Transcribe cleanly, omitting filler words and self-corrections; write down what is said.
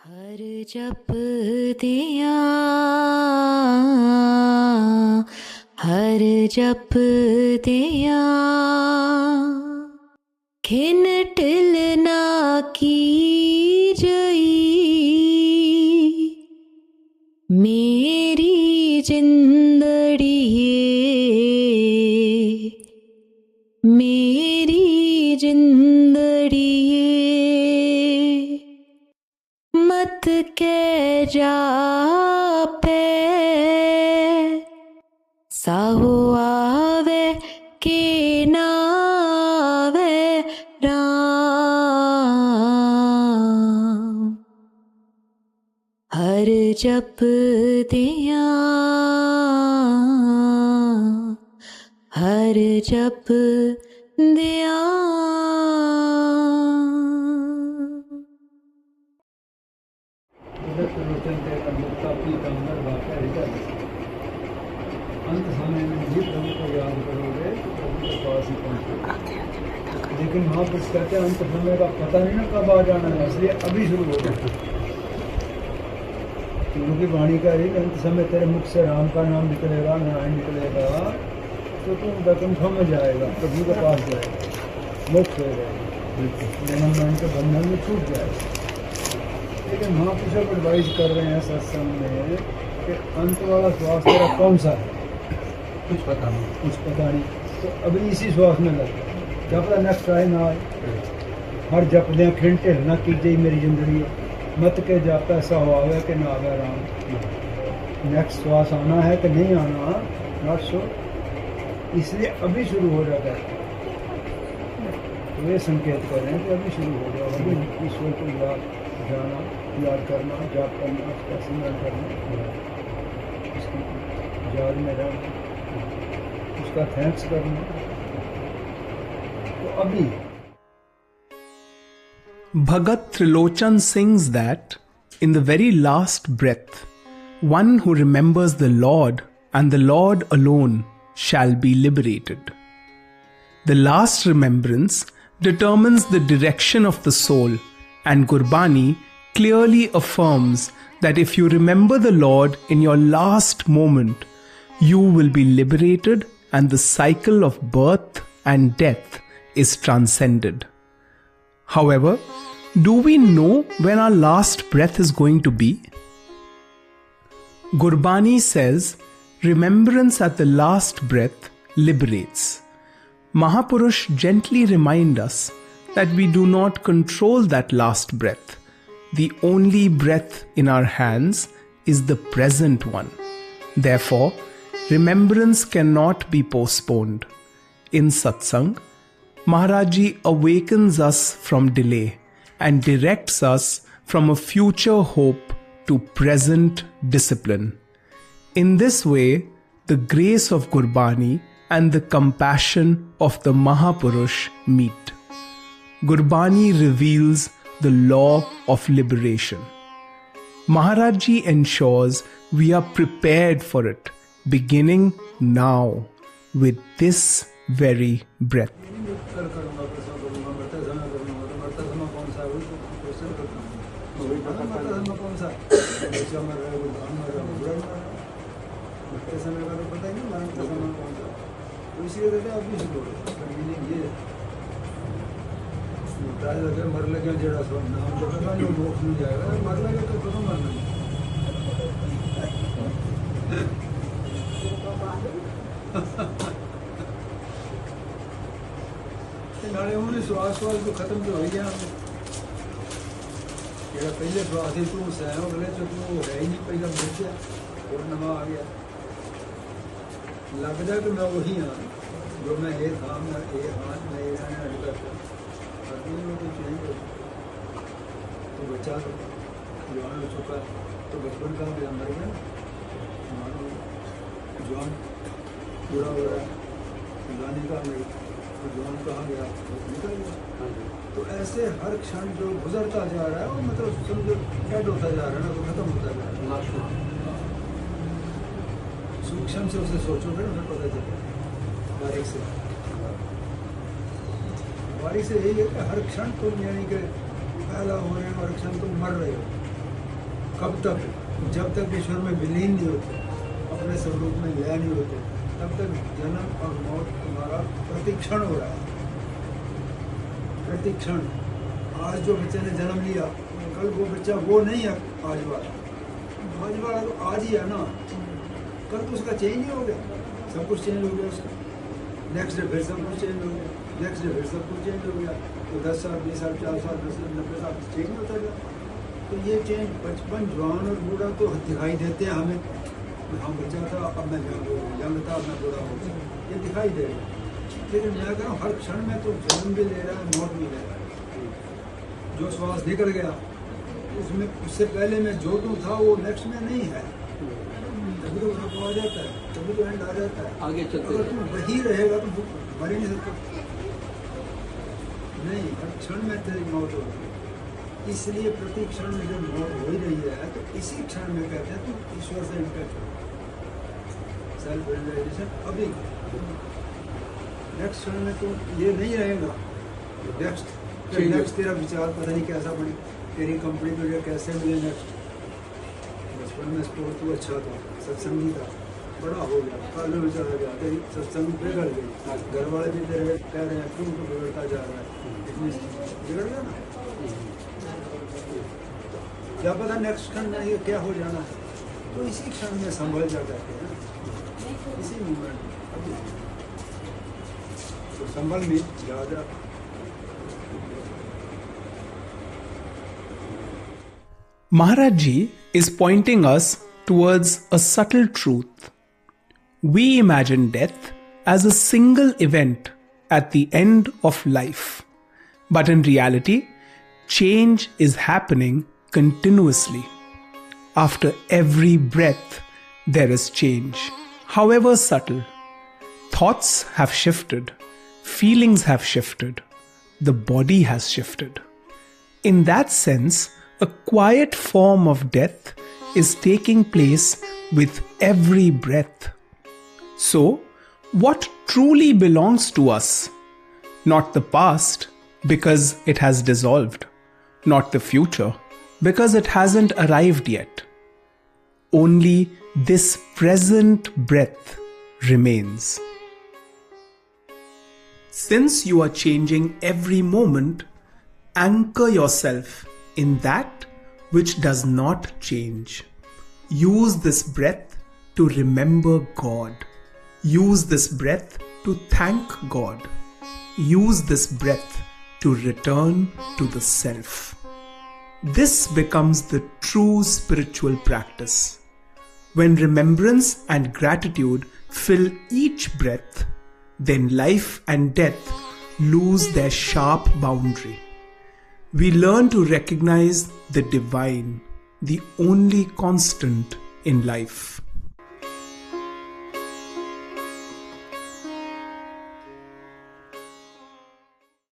हर जप दिया, हर जप दिया, खिन टिल ना की जई, मेरी जिंदड़ी मेरी जिंदड़ी मत के जापे, साहु आवे के नावे राम। हर जप दिया, हर जप दिया। अंत समय में भी प्रभु को याद करोगे प्रभु के पास ही पहुंचोगे। लेकिन महापुरुष कहते हैं अंत समय का पता नहीं ना कब आ जाना है, इसलिए अभी शुरू हो जाए। क्योंकि वाणी का ही अंत समय तेरे मुख से राम का नाम निकलेगा, नारायण निकलेगा, तो तुम वैकुंठों में जाएगा, प्रभु के पास जाएगा, मोक्ष हो जाएगा, जन्म मरण के बंधन में छूट जाएगा। लेकिन महापुरुष एडवाइज कर रहे हैं सत्संग में कि अंत वाला श्वास तेरा कौन सा है, कुछ पता नहीं। तो अभी इसी श्वास में लग जब नेक्स्ट आए ना आए, हर जप दें खिंटे न कीजिए मेरी जिंदगी, मत के जप ऐसा हो आवे कि ना आवे राम। नेक्स्ट श्वास आना है कि नहीं आना, नॉट श्योर, इसलिए अभी शुरू हो जाता है। तो ये संकेत कर रहे हैं कि अभी शुरू हो जाओ, अभी ईश्वर को जाना, याद करना, जाप करना, उसका स्मरण करना, उसकी याद में रहना, उसका थैंक्स करना। तो अभी Bhagat Trilochan sings that in the very last breath, one who remembers the Lord and the Lord alone shall be liberated. The last remembrance determines the direction of the soul, and Gurbani clearly affirms that if you remember the Lord in your last moment, you will be liberated and the cycle of birth and death is transcended. However, do we know when our last breath is going to be? Gurbani says, remembrance at the last breath liberates. Mahapurush gently remind us that we do not control that last breath. The only breath in our hands is the present one. Therefore, remembrance cannot be postponed. In satsang, Maharaj awakens us from delay and directs us from a future hope to present discipline. In this way, the grace of Gurbani and the compassion of the Mahapurush meet. Gurbani reveals the law of liberation. Maharaj ensures we are prepared for it, beginning now with this very breath. मर लगे जड़ा सो नाम जपना जो मोक्ष मिल जाएगा, मर लगे तो कदम मरना नाले उन्हें श्वास को खत्म तो हो गया। जेड़ा पहले श्वास ही तू सहन गले जो तू है ही नहीं, पहला बच्चा और नवा आ गया, लगता कि मैं वही हाँ जो मैं ये था, मैं ये हाथ में ये तो बच्चा तो जवान हो चुका, तो बचपन का मेरा मर गया, जवान पूरा हो रहा है, गाने का नहीं, तो जवान कहाँ गया, निकल गया। तो ऐसे हर क्षण जो गुजरता जा रहा है वो मतलब समझो डेड होता जा रहा है ना, तो खत्म होता जा रहा है। सूक्ष्म से उसे सोचोगे ना पता चलेगा, बारीक से यही है कि हर क्षण तुम यानी कि पहला हो रहे हो, हर क्षण तुम मर रहे हो। कब तक? जब तक ईश्वर में विलीन नहीं होते, अपने स्वरूप में लय नहीं होते, तब तक जन्म और मौत तुम्हारा प्रतिक्षण हो रहा है। प्रतिक्षण। आज जो बच्चे ने जन्म लिया, कल वो बच्चा वो नहीं है आज वाला। आज वाला तो आज ही है ना, कल तो उसका चेंज ही हो गया, सब कुछ चेंज हो गया उसका। नेक्स्ट डे फिर सब कुछ चेंज हो गया, नेक्स्ट डे फिर सब कुछ चेंज हो गया। तो 10 साल 20 साल 40 साल 10 साल 90 साल चेंज होता गया। तो ये चेंज बचपन जवान और बूढ़ा तो दिखाई देते हैं हमें। हम बच्चा था, अब मैं यंग था, अब मैं बूढ़ा हो गया, ये दिखाई दे रहा है। लेकिन मैं कह रहा हूँ हर क्षण में तो जन्म भी ले रहा है, मौत भी ले रहा है। जो श्वास निकल गया उसमें, उससे पहले में जो तू था वो नेक्स्ट में नहीं है। तभी तो वो आ जाता है, तभी तो एंड आ जाता है। आगे चलते अगर तू वही रहेगा तो मर ही नहीं सकता। नहीं, हर क्षण में तेरी मौत होगी। इसलिए प्रति क्षण में जब मौत हो ही रही है तो इसी क्षण में कहते हैं तुम ईश्वर से इंटैक्ट हो। सेल्फ रियलाइजेशन अभी। नेक्स्ट क्षण में तो ये नहीं रहेगा। नेक्स्ट तेरा विचार पता नहीं कैसा बने, तेरी कंपनी तुझे कैसे मिले नेक्स्ट। बचपन में स्पोर्ट तो अच्छा था, सत्संगी था, बड़ा हो गया, काले में चला गया, तेरी सत्संग बिगड़ गई। घर वाले भी तेरे कह रहे हैं क्यों तो बिगड़ता जा रहा है, इतनी बिगड़ गया ना। क्या पता नेक्स्ट क्षण में ये क्या हो जाना है। तो इसी क्षण में संभल जा जाते हैं, इसी मोमेंट अभी तो संभल में याद रख। Maharaj Ji is pointing us towards a subtle truth. We imagine death as a single event at the end of life. But in reality, change is happening continuously. After every breath, there is change, however subtle. Thoughts have shifted, feelings have shifted, the body has shifted. In that sense, a quiet form of death is taking place with every breath. So, what truly belongs to us? Not the past, because it has dissolved. Not the future, because it hasn't arrived yet. Only this present breath remains. Since you are changing every moment, anchor yourself in that which does not change. Use this breath to remember God. Use this breath to thank God. Use this breath to return to the self. This becomes the true spiritual practice. When remembrance and gratitude fill each breath, then life and death lose their sharp boundary. We learn to recognize the divine, the only constant in life.